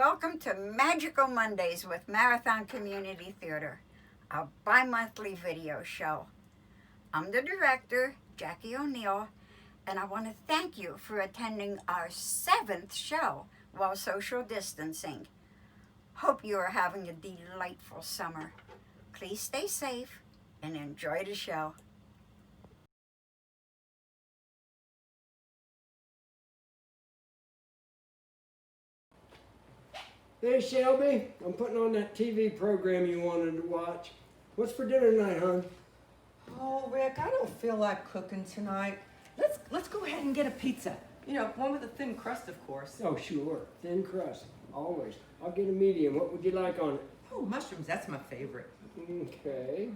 welcome to Magical Mondays with Marathon Community Theater, a bi-monthly video show. I'm the director, Jackie O'Neill, and I want to thank you for attending our 7th show while social distancing. Hope you are having a delightful summer. Please stay safe and enjoy the show. Hey Shelby, I'm putting on that TV program you wanted to watch. What's for dinner tonight, hon? Oh, Rick, I don't feel like cooking tonight. Let's go ahead and get a pizza. You know, one with a thin crust, of course. Oh, sure. Thin crust. Always. I'll get a medium. What would you like on it? Oh, mushrooms, that's my favorite. Okay.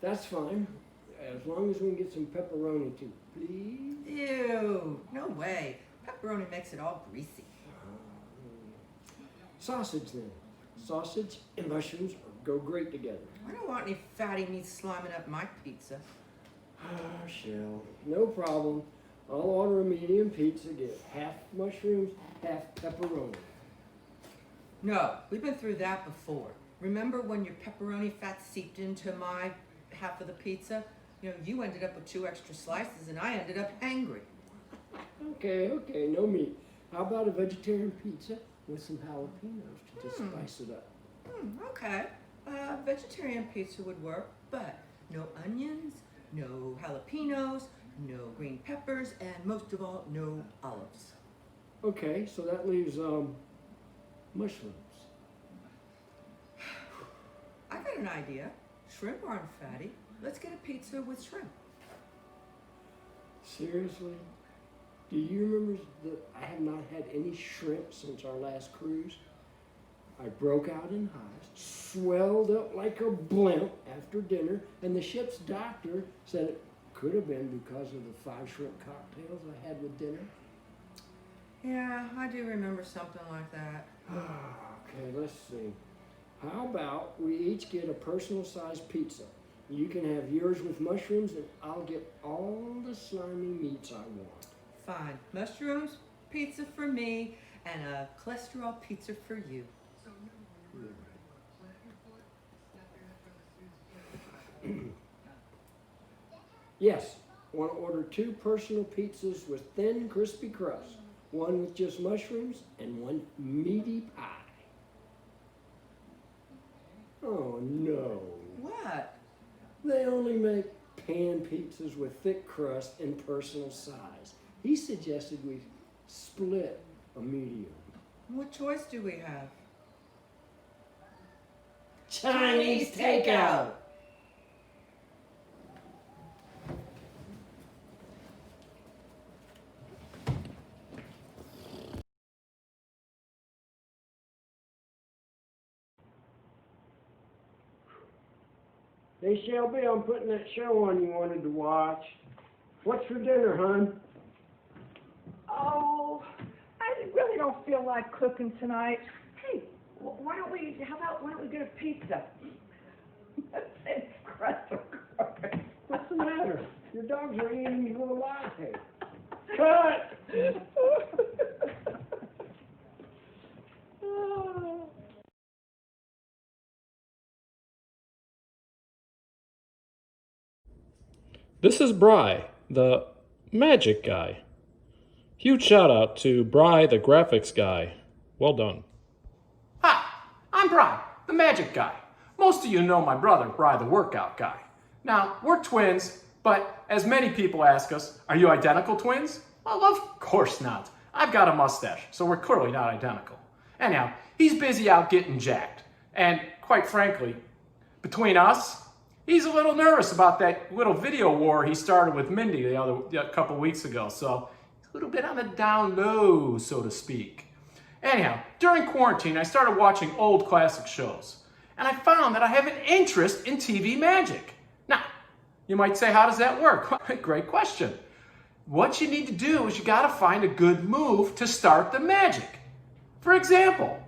That's fine. As long as we can get some pepperoni too, please. Ew, no way. Pepperoni makes it all greasy. Sausage then. Sausage and mushrooms go great together. I don't want any fatty meat sliming up my pizza. Oh, Shell. No problem. I'll order a medium pizza, get half mushrooms, half pepperoni. No, we've been through that before. Remember when your pepperoni fat seeped into my half of the pizza? You know, you ended up with 2 extra slices and I ended up angry. Okay, no meat. How about a vegetarian pizza with some jalapenos to just spice it up? Okay. Vegetarian pizza would work, but no onions, no jalapenos, no green peppers, and most of all, no olives. Okay, so that leaves mushrooms. I got an idea. Shrimp aren't fatty. Let's get a pizza with shrimp. Seriously? Do you remember that I have not had any shrimp since our last cruise? I broke out in hives, swelled up like a blimp after dinner, and the ship's doctor said it could have been because of the 5 shrimp cocktails I had with dinner. Yeah, I do remember something like that. Okay, let's see. How about we each get a personal-sized pizza? You can have yours with mushrooms, and I'll get all the slimy meats I want. Fine. Mushrooms, pizza for me, and a cholesterol pizza for you. Yes, I want to order 2 personal pizzas with thin, crispy crust. One with just mushrooms and one meaty pie. Oh no. What? They only make pan pizzas with thick crust and personal size. He suggested we split a medium. What choice do we have? Chinese takeout! Hey Shelby, I'm putting that show on you wanted to watch. What's for dinner, hon? Oh, I really don't feel like cooking tonight. Hey, why don't we get a pizza? It's crust of course. What's the matter? Your dogs are eating you alive. Hey. Cut! This is Bry, the magic guy. Huge shout out to Bry, the graphics guy. Well done. Hi, I'm Bry, the magic guy. Most of you know my brother, Bry, the workout guy. Now, we're twins, but as many people ask us, are you identical twins? Well, of course not. I've got a mustache, so we're clearly not identical. Anyhow, he's busy out getting jacked. And quite frankly, between us, he's a little nervous about that little video war he started with Mindy a couple weeks ago, so he's a little bit on the down low, so to speak. Anyhow, during quarantine, I started watching old classic shows, and I found that I have an interest in TV magic. Now, you might say, how does that work? Great question. What you need to do is you gotta find a good move to start the magic. For example,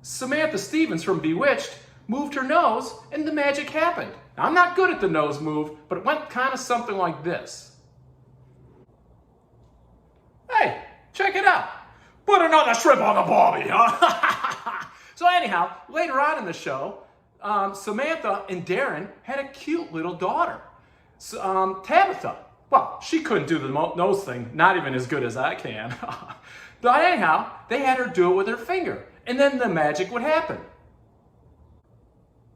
Samantha Stevens from Bewitched moved her nose and the magic happened. Now, I'm not good at the nose move, but it went kind of something like this. Hey, check it out. Put another shrimp on the barbie, huh? So anyhow, later on in the show, Samantha and Darren had a cute little daughter, Tabitha. Well, she couldn't do the nose thing, not even as good as I can. But anyhow, they had her do it with her finger, and then the magic would happen.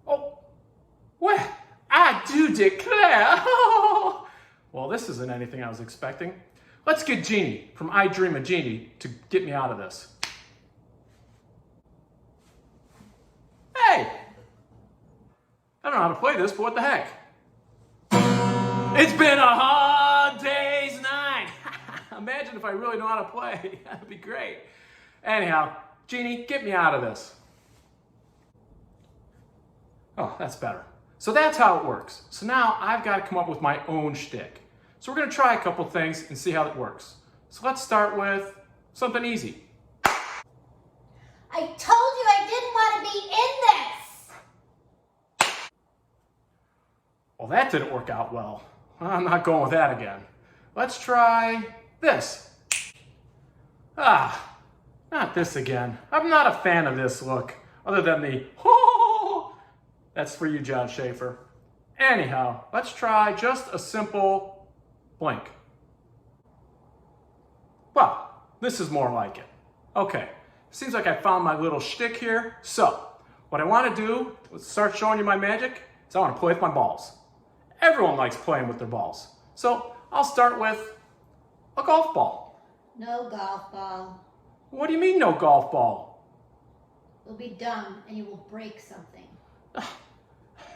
Oh, well, I do declare. Well, this isn't anything I was expecting. Let's get Jeannie from I Dream of Jeannie to get me out of this. Hey! I don't know how to play this, but what the heck? It's been a hard day's night. Imagine if I really know how to play. That'd be great. Anyhow, Jeannie, get me out of this. Oh, that's better. So that's how it works. So now I've got to come up with my own shtick. So we're going to try a couple things and see how it works. So let's start with something easy. I told you I didn't want to be in this! Well, that didn't work out well. I'm not going with that again. Let's try this. Not this again. I'm not a fan of this look, other than the ho. That's for you, John Schaefer. Anyhow, let's try just a simple blink. Well, this is more like it. Okay, seems like I found my little shtick here. So, what I want to do, let's start showing you my magic, is I want to play with my balls. Everyone likes playing with their balls. So, I'll start with a golf ball. No golf ball. What do you mean, no golf ball? You'll be dumb and you will break something.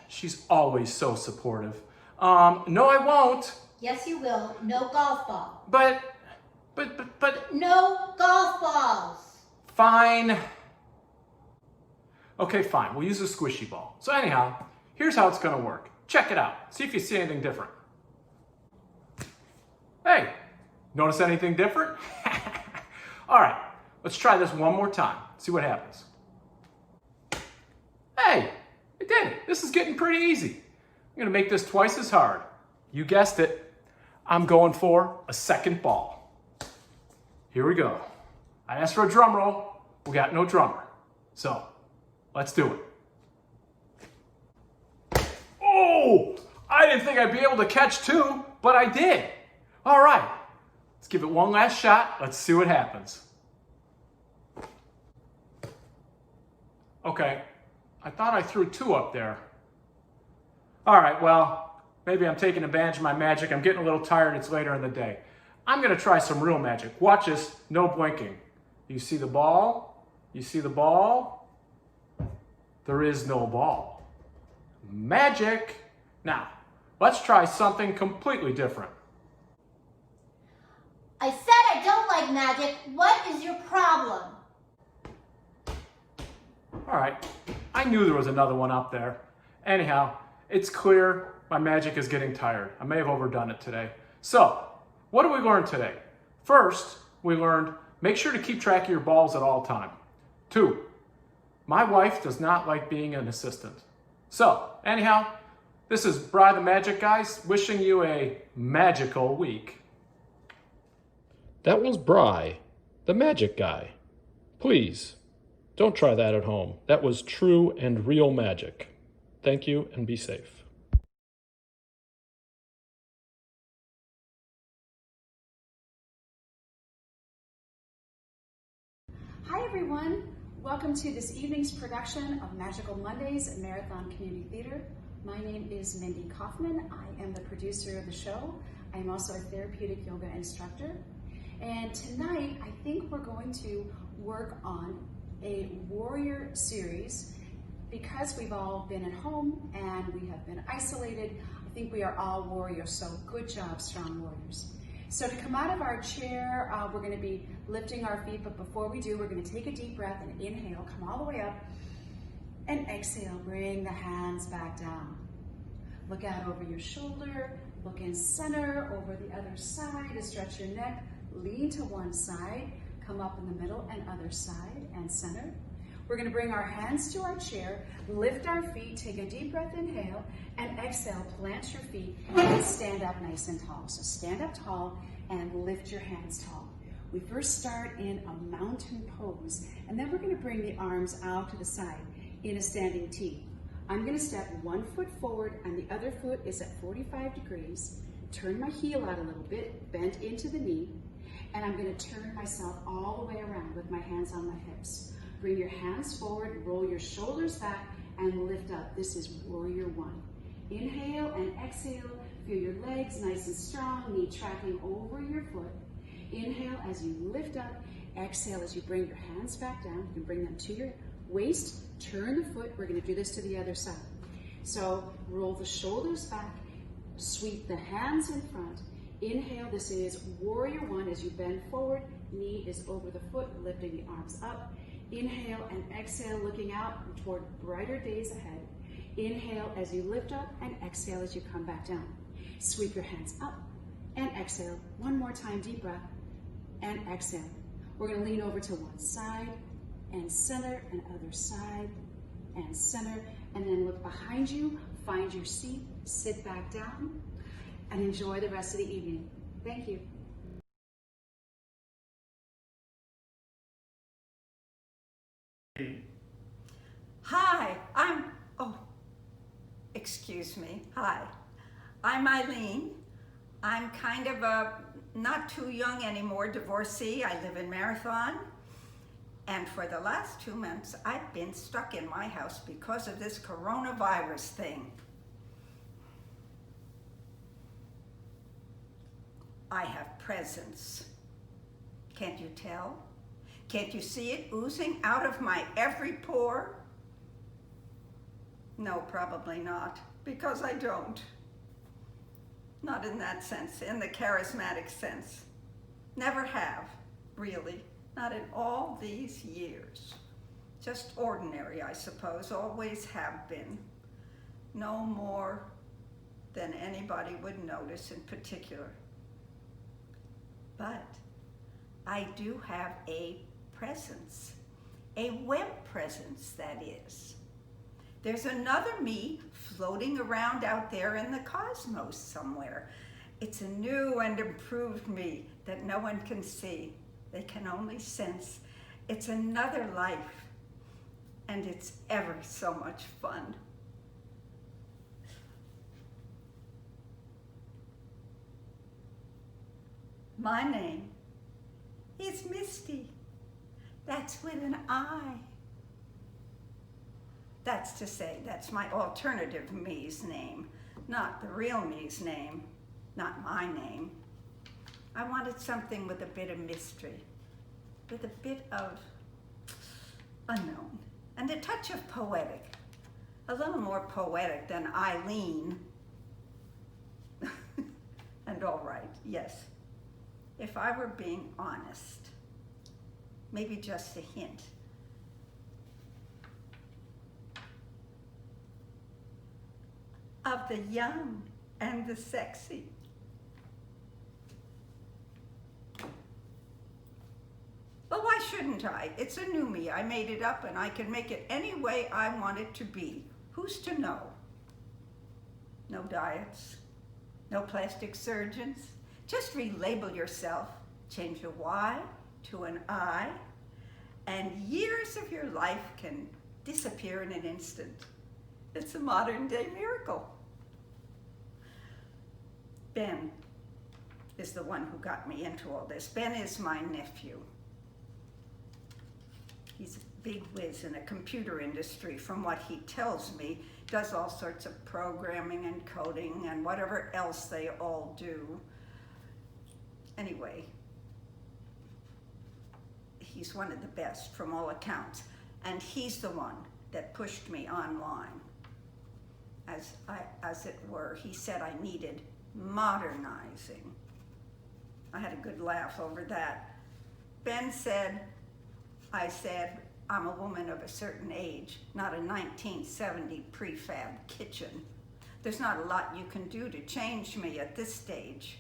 She's always so supportive. No, I won't. Yes, you will. No golf ball. But. No golf balls. Fine. Okay, fine. We'll use a squishy ball. So anyhow, here's how it's going to work. Check it out. See if you see anything different. Hey, notice anything different? All right, let's try this one more time. See what happens. Hey, it did it. This is getting pretty easy. I'm going to make this twice as hard. You guessed it. I'm going for a second ball. Here we go. I asked for a drum roll. We got no drummer. So, let's do it. Oh, I didn't think I'd be able to catch two, but I did. All right, let's give it one last shot. Let's see what happens. Okay, I thought I threw two up there. All right, well, maybe I'm taking advantage of my magic. I'm getting a little tired. It's later in the day. I'm going to try some real magic. Watch this. No blinking. You see the ball? You see the ball? There is no ball. Magic. Now, let's try something completely different. I said I don't like magic. What is your problem? All right. I knew there was another one up there. Anyhow, it's clear my magic is getting tired. I may have overdone it today. So, what did we learn today? First, we learned make sure to keep track of your balls at all time. 2, my wife does not like being an assistant. So, anyhow, this is Bri the Magic Guys wishing you a magical week. That was Bri, the magic guy. Please, don't try that at home. That was true and real magic. Thank you and be safe. Hi everyone, welcome to this evening's production of Magical Mondays at Marathon Community Theater. My name is Mindy Kaufman. I am the producer of the show. I am also a therapeutic yoga instructor. And tonight, I think we're going to work on a warrior series. Because we've all been at home and we have been isolated, I think we are all warriors, so good job, strong warriors. So to come out of our chair, we're going to be lifting our feet, but before we do, we're going to take a deep breath and inhale, come all the way up, and exhale, bring the hands back down. Look out over your shoulder, look in center, over the other side to stretch your neck, lean to one side, come up in the middle and other side and center. We're going to bring our hands to our chair, lift our feet, take a deep breath, inhale, and exhale, plant your feet, and stand up nice and tall. So stand up tall and lift your hands tall. We first start in a mountain pose, and then we're going to bring the arms out to the side in a standing T. I'm going to step 1 foot forward and the other foot is at 45 degrees. Turn my heel out a little bit, bend into the knee, and I'm going to turn myself all the way around with my hands on my hips. Bring your hands forward, roll your shoulders back, and lift up. This is Warrior One. Inhale and exhale. Feel your legs nice and strong, knee tracking over your foot. Inhale as you lift up. Exhale as you bring your hands back down. You can bring them to your waist. Turn the foot. We're going to do this to the other side. So roll the shoulders back. Sweep the hands in front. Inhale. This is Warrior One as you bend forward. Knee is over the foot, lifting the arms up. Inhale and exhale, looking out toward brighter days ahead. Inhale as you lift up and exhale as you come back down. Sweep your hands up and exhale. One more time, deep breath and exhale. We're going to lean over to one side and center and other side and center, and then look behind you, find your seat, sit back down, and enjoy the rest of the evening. Thank you. Hi, excuse me. Hi, I'm Eileen. I'm kind of a not too young anymore divorcee. I live in Marathon. And for the last 2 months, I've been stuck in my house because of this coronavirus thing. I have presents. Can't you tell? Can't you see it oozing out of my every pore? No, probably not, because I don't. Not in that sense, in the charismatic sense. Never have, really. Not in all these years. Just ordinary, I suppose, always have been. No more than anybody would notice in particular. But I do have a presence, a web presence, that is. There's another me floating around out there in the cosmos somewhere. It's a new and improved me that no one can see. They can only sense. It's another life, and it's ever so much fun. My name is Misty. That's with an I. That's to say, that's my alternative me's name, not the real me's name, not my name. I wanted something with a bit of mystery, with a bit of unknown, and a touch of poetic. A little more poetic than Eileen. And all right, yes. If I were being honest, maybe just a hint. Of the young and the sexy. Well, why shouldn't I? It's a new me. I made it up and I can make it any way I want it to be. Who's to know? No diets, no plastic surgeons. Just relabel yourself, change a Y to an I, and years of your life can disappear in an instant. It's a modern day miracle. Ben is the one who got me into all this. Ben is my nephew. He's a big whiz in the computer industry. From what he tells me, does all sorts of programming and coding and whatever else they all do. Anyway, he's one of the best from all accounts. And he's the one that pushed me online. As it were, he said I needed modernizing. I had a good laugh over that. Ben said, I said, I'm a woman of a certain age, not a 1970 prefab kitchen. There's not a lot you can do to change me at this stage.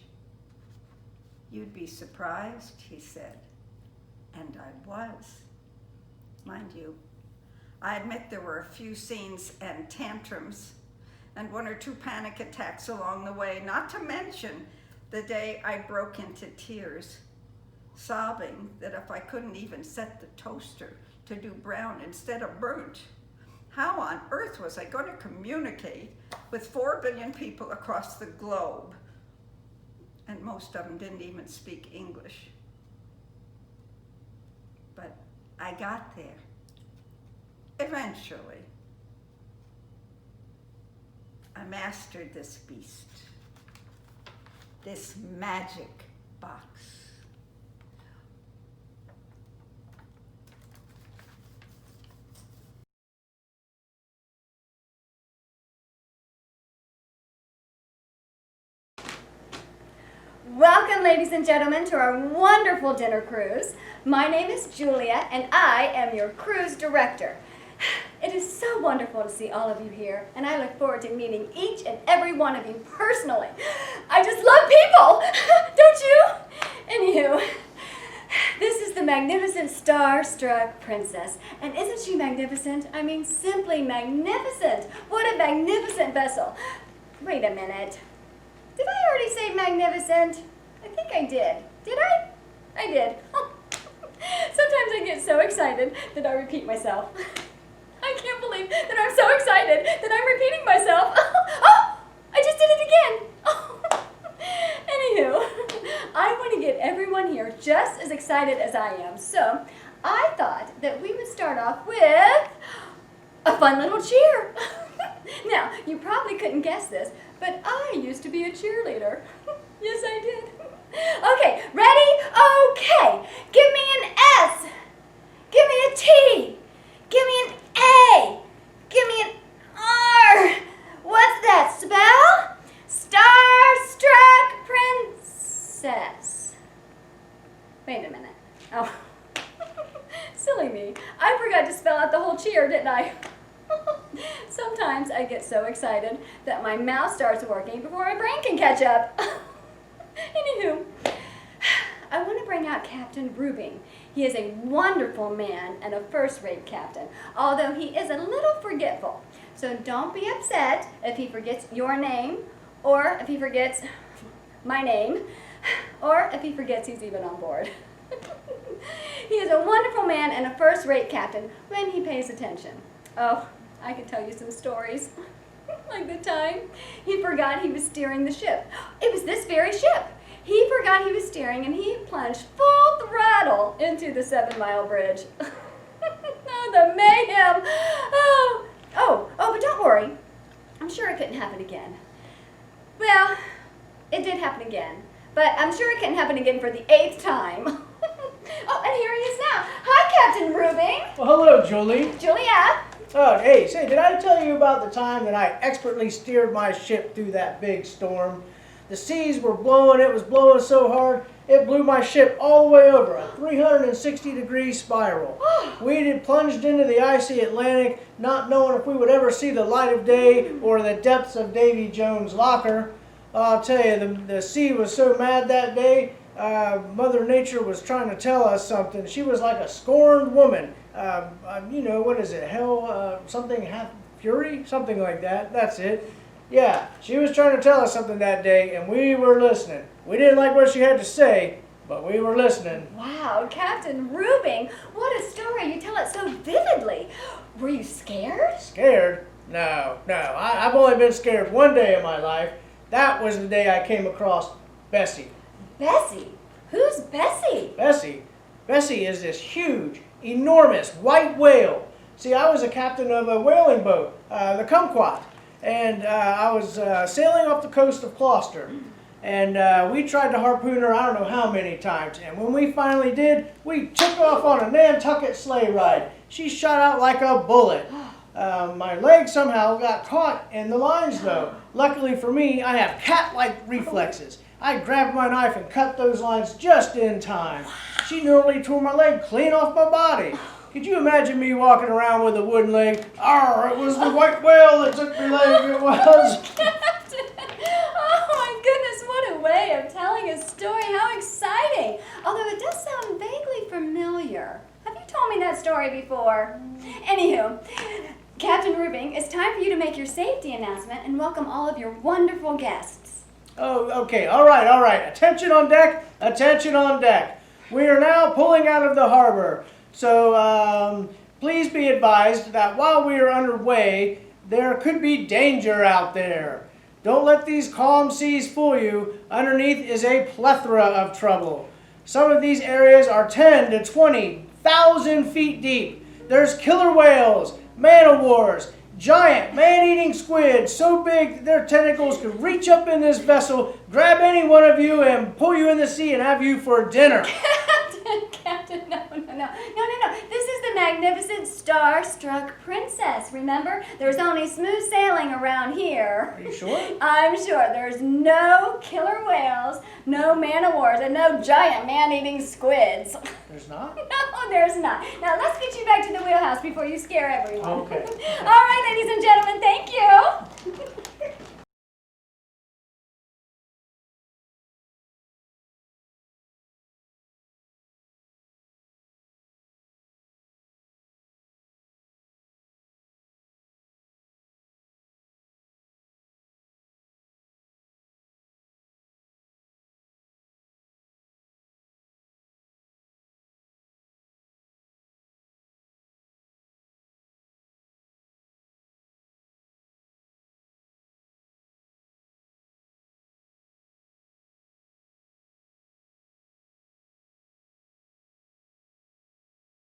You'd be surprised, he said. And I was. Mind you, I admit there were a few scenes and tantrums and 1 or 2 panic attacks along the way, not to mention the day I broke into tears sobbing that if I couldn't even set the toaster to do brown instead of burnt, how on earth was I going to communicate with 4 billion people across the globe? And most of them didn't even speak English. But I got there. Eventually. I mastered this beast, this magic box. Welcome, ladies and gentlemen, to our wonderful dinner cruise. My name is Julia, and I am your cruise director. It is so wonderful to see all of you here, and I look forward to meeting each and every one of you personally. I just love people, don't you? Anywho, this is the magnificent Starstruck Princess, and isn't she magnificent? I mean, simply magnificent. What a magnificent vessel. Wait a minute. Did I already say magnificent? I think I did. Did I? I did. Sometimes I get so excited that I repeat myself. I can't believe that I'm so excited that I'm repeating myself. Oh, I just did it again. Anywho, I want to get everyone here just as excited as I am. So I thought that we would start off with a fun little cheer. Now, you probably couldn't guess this, but I used to be a cheerleader. Yes, I did. Okay, ready? Okay. Give me an S. Give me a T. Give me an A. Give me an R. What's that spell? Starstruck Princess. Wait a minute. Oh, silly me. I forgot to spell out the whole cheer, didn't I? Sometimes I get so excited that my mouth starts working before my brain can catch up. Anywho, I want to bring out Captain Rubing. He is a wonderful man and a first-rate captain, although he is a little forgetful. So don't be upset if he forgets your name, or if he forgets my name, or if he forgets he's even on board. He is a wonderful man and a first-rate captain when he pays attention. Oh, I could tell you some stories. Like the time he forgot he was steering the ship. It was this very ship. He forgot he was steering and he plunged full throttle into the 7-mile bridge. Oh, the mayhem. Oh, but don't worry. I'm sure it couldn't happen again. Well, it did happen again, but I'm sure it couldn't happen again for the 8th time. Oh, and here he is now. Hi, Captain Rubing. Well, hello, Julie. Julia. Oh, hey, say, did I tell you about the time that I expertly steered my ship through that big storm? The seas were blowing, it was blowing so hard, it blew my ship all the way over, a 360-degree spiral. We had plunged into the icy Atlantic, not knowing if we would ever see the light of day or the depths of Davy Jones' locker. I'll tell you, the sea was so mad that day, Mother Nature was trying to tell us something. She was like a scorned woman. You know, what is it, hell, something, half fury? Something like that, that's it. Yeah, she was trying to tell us something that day, and we were listening. We didn't like what she had to say, but we were listening. Wow, Captain Rubing, what a story. You tell it so vividly. Were you scared? Scared? No. I've only been scared one day in my life. That was the day I came across Bessie. Bessie? Who's Bessie? Bessie is this huge, enormous white whale. See, I was a captain of a whaling boat, the Kumquat. And I was sailing off the coast of Gloucester, and we tried to harpoon her I don't know how many times, and when we finally did, we took off on a Nantucket sleigh ride. She shot out like a bullet. My leg somehow got caught in the lines though. Luckily for me, I have cat-like reflexes. I grabbed my knife and cut those lines just in time. She nearly tore my leg clean off my body. Could you imagine me walking around with a wooden leg? Arr, it was the white whale that took my leg, it was. Captain! Oh my goodness, what a way of telling a story. How exciting. Although it does sound vaguely familiar. Have you told me that story before? Anywho, Captain Rubing, it's time for you to make your safety announcement and welcome all of your wonderful guests. Oh, okay, all right. Attention on deck, attention on deck. We are now pulling out of the harbor. So please be advised that while we are underway, there could be danger out there. Don't let these calm seas fool you. Underneath is a plethora of trouble. Some of these areas are 10 to 20,000 feet deep. There's killer whales, man-o-wars, giant man-eating squids so big that their tentacles could reach up in this vessel, grab any one of you, and pull you in the sea and have you for dinner. Captain, no. This is the magnificent star-struck princess. Remember, there's only smooth sailing around here. Are you sure? I'm sure. There's no killer whales, no man-o-wars, and no giant man-eating squids. There's not? No, there's not. Now, let's get you back to the wheelhouse before you scare everyone. Okay. All right, ladies and gentlemen, thank you.